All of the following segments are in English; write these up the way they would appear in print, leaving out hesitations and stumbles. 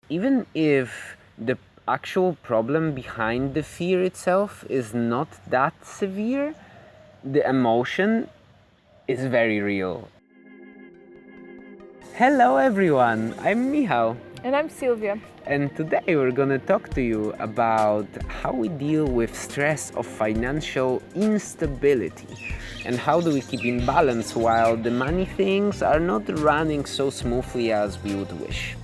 Even if the actual problem behind the fear itself is not that severe, the emotion is very real. Hello everyone, I'm Michal. And I'm Silvia. And today we're gonna talk to you about how we deal with stress of financial instability and how do we keep in balance while the money things are not running so smoothly as we would wish.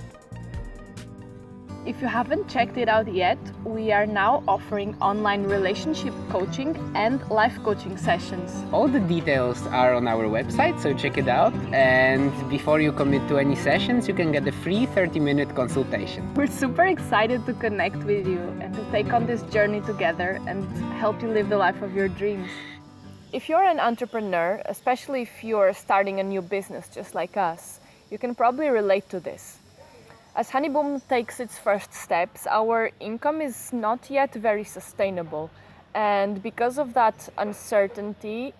If you haven't checked it out yet, we are now offering online relationship coaching and life coaching sessions. All the details are on our website, so check it out. And before you commit to any sessions, you can get a free 30-minute consultation. We're super excited to connect with you and to take on this journey together and help you live the life of your dreams. If you're an entrepreneur, especially if you're starting a new business just like us, you can probably relate to this. As Honeyboom takes its first steps, our income is not yet very sustainable. And because of that uncertainty,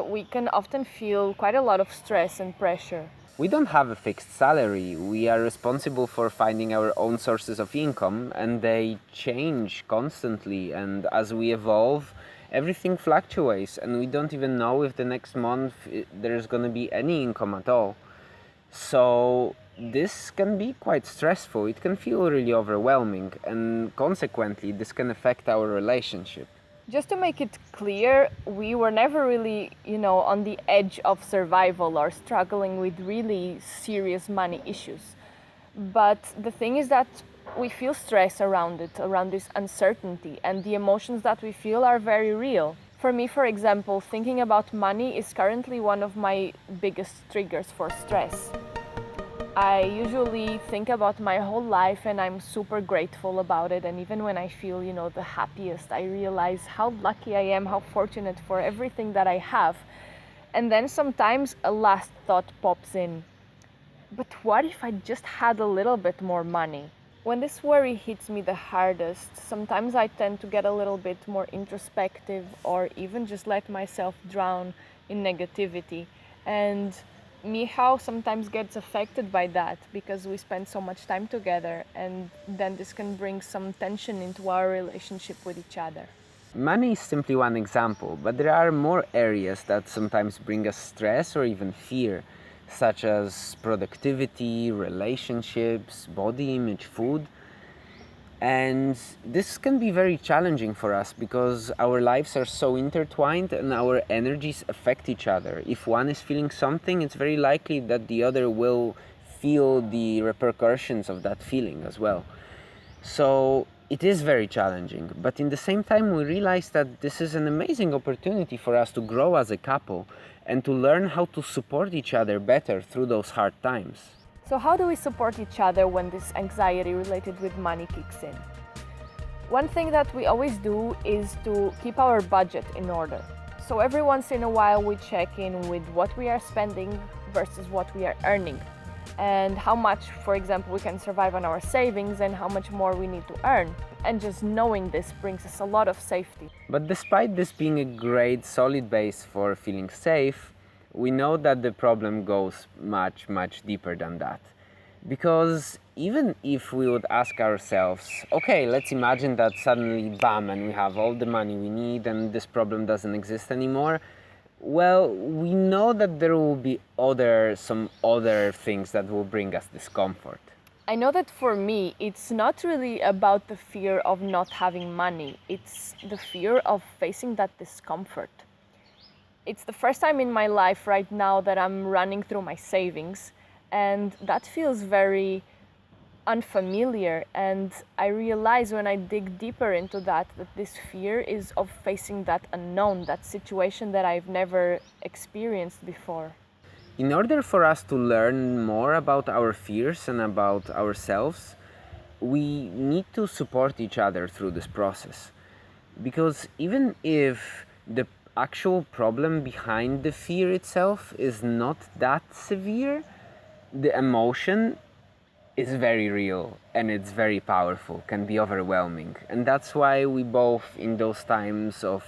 we can often feel quite a lot of stress and pressure. We don't have a fixed salary. We are responsible for finding our own sources of income, and they change constantly. And as we evolve, everything fluctuates, and we don't even know if the next month there's going to be any income at all. So this can be quite stressful. It can feel really overwhelming, and consequently this can affect our relationship. Just to make it clear, we were never really, on the edge of survival or struggling with really serious money issues. But the thing is that we feel stress around it, around this uncertainty, and the emotions that we feel are very real. For me, for example, thinking about money is currently one of my biggest triggers for stress. I usually think about my whole life and I'm super grateful about it. And even when I feel, the happiest, I realize how lucky I am, how fortunate for everything that I have. And then sometimes a last thought pops in. But what if I just had a little bit more money? When this worry hits me the hardest, sometimes I tend to get a little bit more introspective or even just let myself drown in negativity. And Michal sometimes gets affected by that because we spend so much time together, and then this can bring some tension into our relationship with each other. Money is simply one example, but there are more areas that sometimes bring us stress or even fear, such as productivity, relationships, body image, food. And this can be very challenging for us because our lives are so intertwined and our energies affect each other. If one is feeling something, it's very likely that the other will feel the repercussions of that feeling as well. So it is very challenging, but in the same time we realize that this is an amazing opportunity for us to grow as a couple and to learn how to support each other better through those hard times. So how do we support each other when this anxiety related with money kicks in? One thing that we always do is to keep our budget in order. So every once in a while we check in with what we are spending versus what we are earning, and how much, for example, we can survive on our savings and how much more we need to earn. And just knowing this brings us a lot of safety. But despite this being a great solid base for feeling safe, we know that the problem goes much, much deeper than that. Because even if we would ask ourselves, okay, let's imagine that suddenly, bam, and we have all the money we need and this problem doesn't exist anymore, well, we know that there will be some other things that will bring us discomfort. I know that for me, it's not really about the fear of not having money. It's the fear of facing that discomfort. It's the first time in my life right now that I'm running through my savings, and that feels very unfamiliar. And I realize when I dig deeper into that this fear is of facing that unknown, that situation that I've never experienced before. In order for us to learn more about our fears and about ourselves, we need to support each other through this process. Because even if the actual problem behind the fear itself is not that severe, the emotion is very real and it's very powerful, can be overwhelming. And that's why we both, in those times of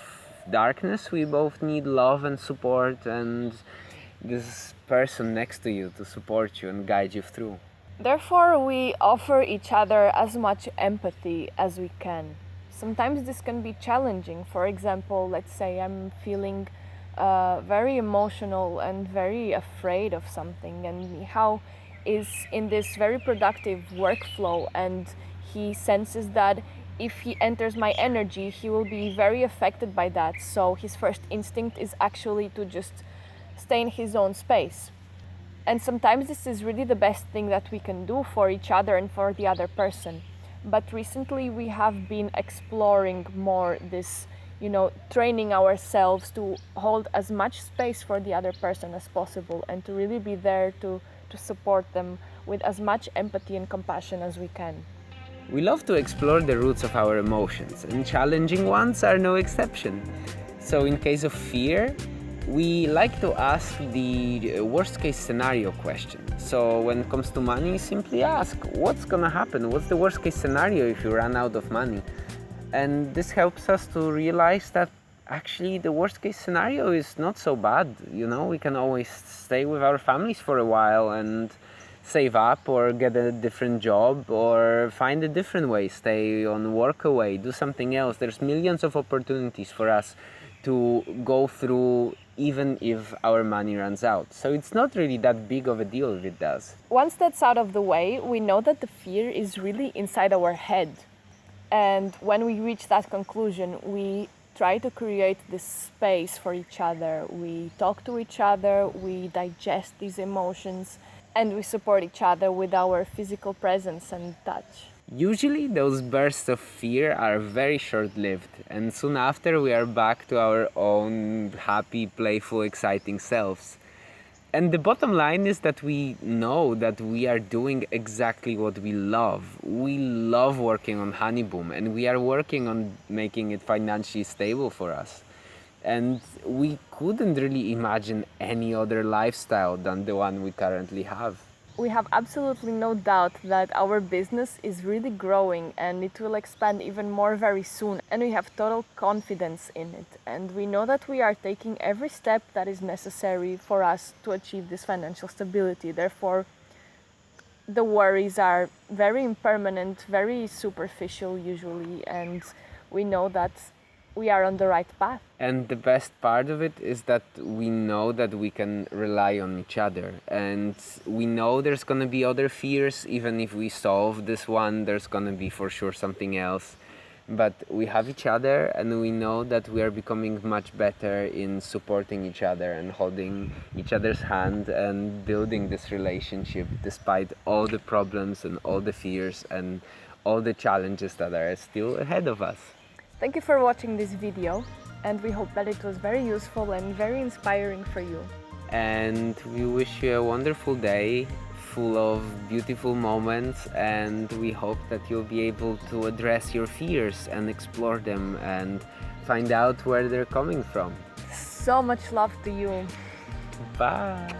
darkness, we both need love and support and this person next to you to support you and guide you through. Therefore, we offer each other as much empathy as we can. Sometimes this can be challenging. For example, let's say I'm feeling very emotional and very afraid of something, and Michal is in this very productive workflow, and he senses that if he enters my energy, he will be very affected by that. So his first instinct is actually to just stay in his own space. And sometimes this is really the best thing that we can do for each other and for the other person. But recently we have been exploring more this, training ourselves to hold as much space for the other person as possible and to really be there to support them with as much empathy and compassion as we can. We love to explore the roots of our emotions, and challenging ones are no exception. So in case of fear, we like to ask the worst case scenario question. So when it comes to money, simply ask, what's gonna happen? What's the worst case scenario if you run out of money? And this helps us to realize that actually the worst case scenario is not so bad. We can always stay with our families for a while and save up or get a different job or find a different way, stay on work away, do something else. There's millions of opportunities for us to go through even if our money runs out. So it's not really that big of a deal if it does. Once that's out of the way, we know that the fear is really inside our head. And when we reach that conclusion, we try to create this space for each other. We talk to each other, we digest these emotions, and we support each other with our physical presence and touch. Usually those bursts of fear are very short-lived, and soon after we are back to our own happy, playful, exciting selves. And the bottom line is that we know that we are doing exactly what we love. We love working on Honeyboom, and we are working on making it financially stable for us. And we couldn't really imagine any other lifestyle than the one we currently have. We have absolutely no doubt that our business is really growing and it will expand even more very soon, and we have total confidence in it, and we know that we are taking every step that is necessary for us to achieve this financial stability. Therefore, the worries are very impermanent, very superficial usually, and we know that we are on the right path. And the best part of it is that we know that we can rely on each other, and we know there's gonna be other fears. Even if we solve this one, there's gonna be for sure something else. But we have each other, and we know that we are becoming much better in supporting each other and holding each other's hand and building this relationship despite all the problems and all the fears and all the challenges that are still ahead of us. Thank you for watching this video, and we hope that it was very useful and very inspiring for you. And we wish you a wonderful day full of beautiful moments, and we hope that you'll be able to address your fears and explore them and find out where they're coming from. So much love to you. Bye!